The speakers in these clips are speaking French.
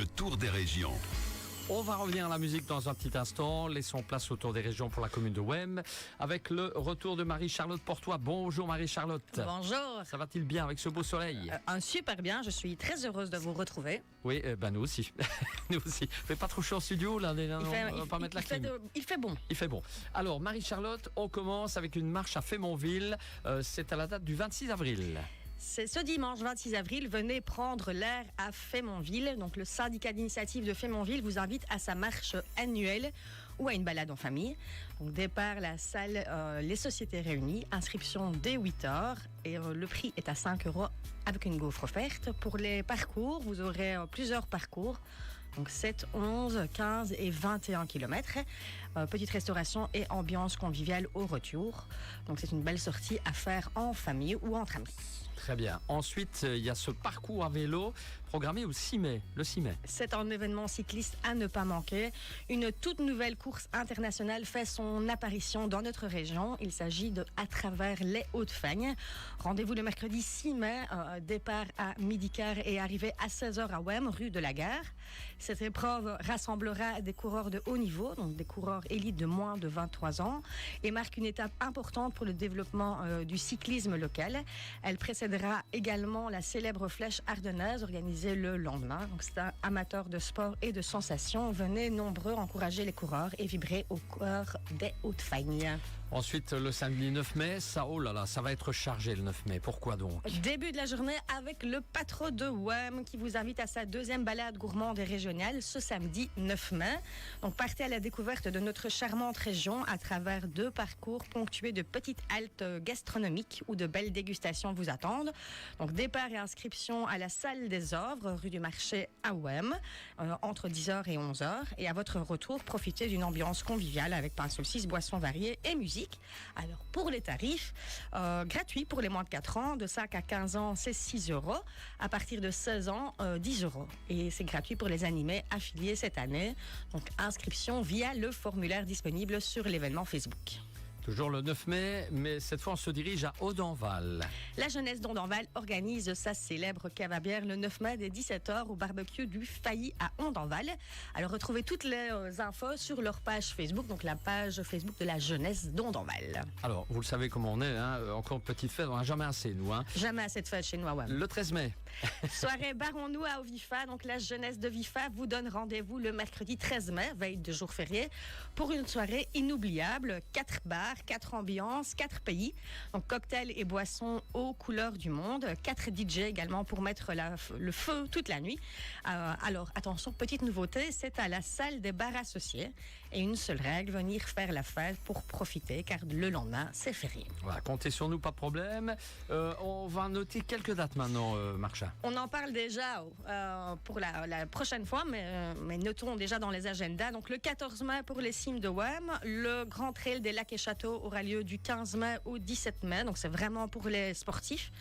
le tour des régions. On va revenir à la musique dans un petit instant. Laissons place au tour des régions pour la commune de Wem avec le retour de Marie-Charlotte Portois. Bonjour Marie-Charlotte. Bonjour. Ça va-t-il bien avec ce beau soleil? Super bien, je suis très heureuse de vous retrouver. Oui, nous aussi. Nous aussi. Fait pas trop chaud en studio là, on va pas mettre la clim. Il fait bon. Il fait bon. Alors Marie-Charlotte, on commence avec une marche à Fémonville. C'est à la date du 26 avril. C'est ce dimanche 26 avril, venez prendre l'air à Fémonville. Donc le syndicat d'initiative de Fémonville vous invite à sa marche annuelle ou à une balade en famille. Donc départ la salle Les Sociétés Réunies, inscription dès 8h et le prix est à 5 € avec une gaufre offerte. Pour les parcours, vous aurez plusieurs parcours. Donc 7, 11, 15 et 21 km. Petite restauration et ambiance conviviale au retour. Donc c'est une belle sortie à faire en famille ou entre amis. Très bien. Ensuite, il y a ce parcours à vélo programmé au 6 mai, le 6 mai. C'est un événement cycliste à ne pas manquer. Une toute nouvelle course internationale fait son apparition dans notre région. Il s'agit de À travers les Hauts-de-Fagne. Rendez-vous le mercredi 6 mai, départ à 12h et arrivée à 16h à Wem, rue de la Gare. Cette épreuve rassemblera des coureurs de haut niveau, donc des coureurs élites de moins de 23 ans, et marque une étape importante pour le développement du cyclisme local. Elle précédera également la célèbre Flèche ardennaise organisée le lendemain. Donc c'est un amateur de sport et de sensations. Venez nombreux encourager les coureurs et vibrer au cœur des Hauts-de-Fagne. Ensuite, le samedi 9 mai, ça va être chargé le 9 mai. Pourquoi donc? Début de la journée avec le Patro de Wem qui vous invite à sa deuxième balade gourmande et régionale ce samedi 9 mai. Donc partez à la découverte de notre charmante région à travers 2 parcours ponctués de petites haltes gastronomiques où de belles dégustations vous attendent. Donc départ et inscription à la salle des Œuvres, rue du Marché à Wem, entre 10h et 11h. Et à votre retour, profitez d'une ambiance conviviale avec pain saucisse, boissons variées et musique. Alors pour les tarifs, gratuits pour les moins de 4 ans, de 5 à 15 ans c'est 6 €, à partir de 16 ans 10 €. Et c'est gratuit pour les animés affiliés cette année. Donc inscription via le formulaire disponible sur l'événement Facebook. Toujours le 9 mai, mais cette fois on se dirige à Audenval. La jeunesse d'Audenval organise sa célèbre cave à bière le 9 mai dès 17h au barbecue du Failly à Audenval. Alors retrouvez toutes les infos sur leur page Facebook, donc la page Facebook de la jeunesse d'Audenval. Alors, vous le savez comment on est, encore une petite fête, on n'a jamais assez nous. Jamais assez de fête chez nous à Wem. Le 13 mai. Soirée Barons-nous à Ovifa, donc la jeunesse de Vifa vous donne rendez-vous le mercredi 13 mai, veille de jour férié, pour une soirée inoubliable, 4 bars, 4 ambiances, 4 pays, donc cocktails et boissons aux couleurs du monde, 4 DJ également pour mettre le feu toute la nuit. Alors attention, petite nouveauté, c'est à la salle des bars associés et une seule règle, venir faire la fête pour profiter car le lendemain c'est férié. Voilà, comptez sur nous, pas de problème. On va noter quelques dates maintenant, Marcha. On en parle déjà pour la prochaine fois, mais notons déjà dans les agendas. Donc le 14 mai pour les cimes de Wem, le Grand Trail des Lacs et Châteaux aura lieu du 15 mai au 17 mai, donc c'est vraiment pour les sportifs.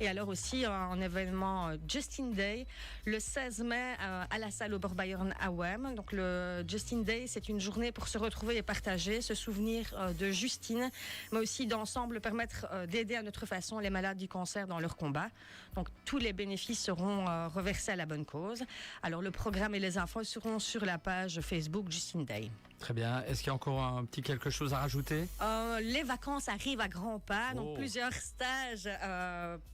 Et alors aussi un événement Justin Day, le 16 mai à la salle Oberbayern à Wem. Donc le Justin Day, c'est une journée pour se retrouver et partager, se souvenir de Justine, mais aussi d'ensemble permettre d'aider à notre façon les malades du cancer dans leur combat. Donc tous les bénéfices seront reversés à la bonne cause. Alors le programme et les infos seront sur la page Facebook Justin Day. Très bien. Est-ce qu'il y a encore un petit quelque chose à rajouter? Les vacances arrivent à grands pas, donc plusieurs stages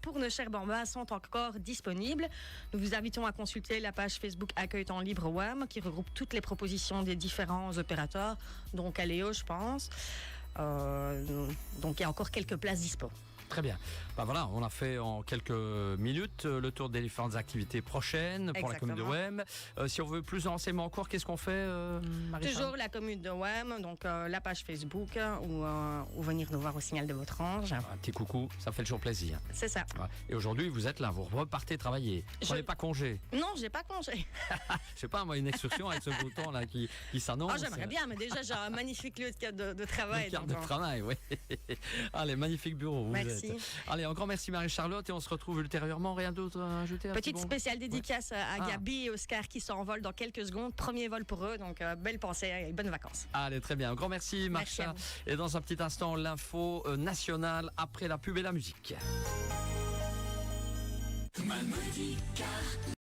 pour nos chers bambins sont encore disponibles. Nous vous invitons à consulter la page Facebook Accueil Temps Libre Wem qui regroupe toutes les propositions des différents opérateurs, dont Caléo je pense. Donc il y a encore quelques places dispo. Très bien. Voilà, on a fait en quelques minutes le tour des différentes activités prochaines pour la commune de Wem. Si on veut plus d'enseignements encore, qu'est-ce qu'on fait, Marie-Charlotte? Toujours la commune de Wem, donc la page Facebook ou venir nous voir au signal de votre ange. Un petit coucou, ça fait toujours plaisir. C'est ça. Et aujourd'hui, vous êtes là, vous repartez travailler. Vous prenez pas congé? Non, j'ai pas congé. Je sais pas, moi, une excursion avec ce beau temps là qui s'annonce. J'aimerais bien, mais déjà j'ai un magnifique lieu de travail. De travail, oui. Allez, magnifique bureau. Merci. Allez, encore merci Marie-Charlotte et on se retrouve ultérieurement. Rien d'autre à ajouter? Petite spéciale dédicace à Gabi et Oscar qui s'envolent dans quelques secondes. Premier vol pour eux, donc belle pensée et bonnes vacances. Allez, très bien. Un grand merci, Marcha. Et dans un petit instant, l'info nationale après la pub et la musique.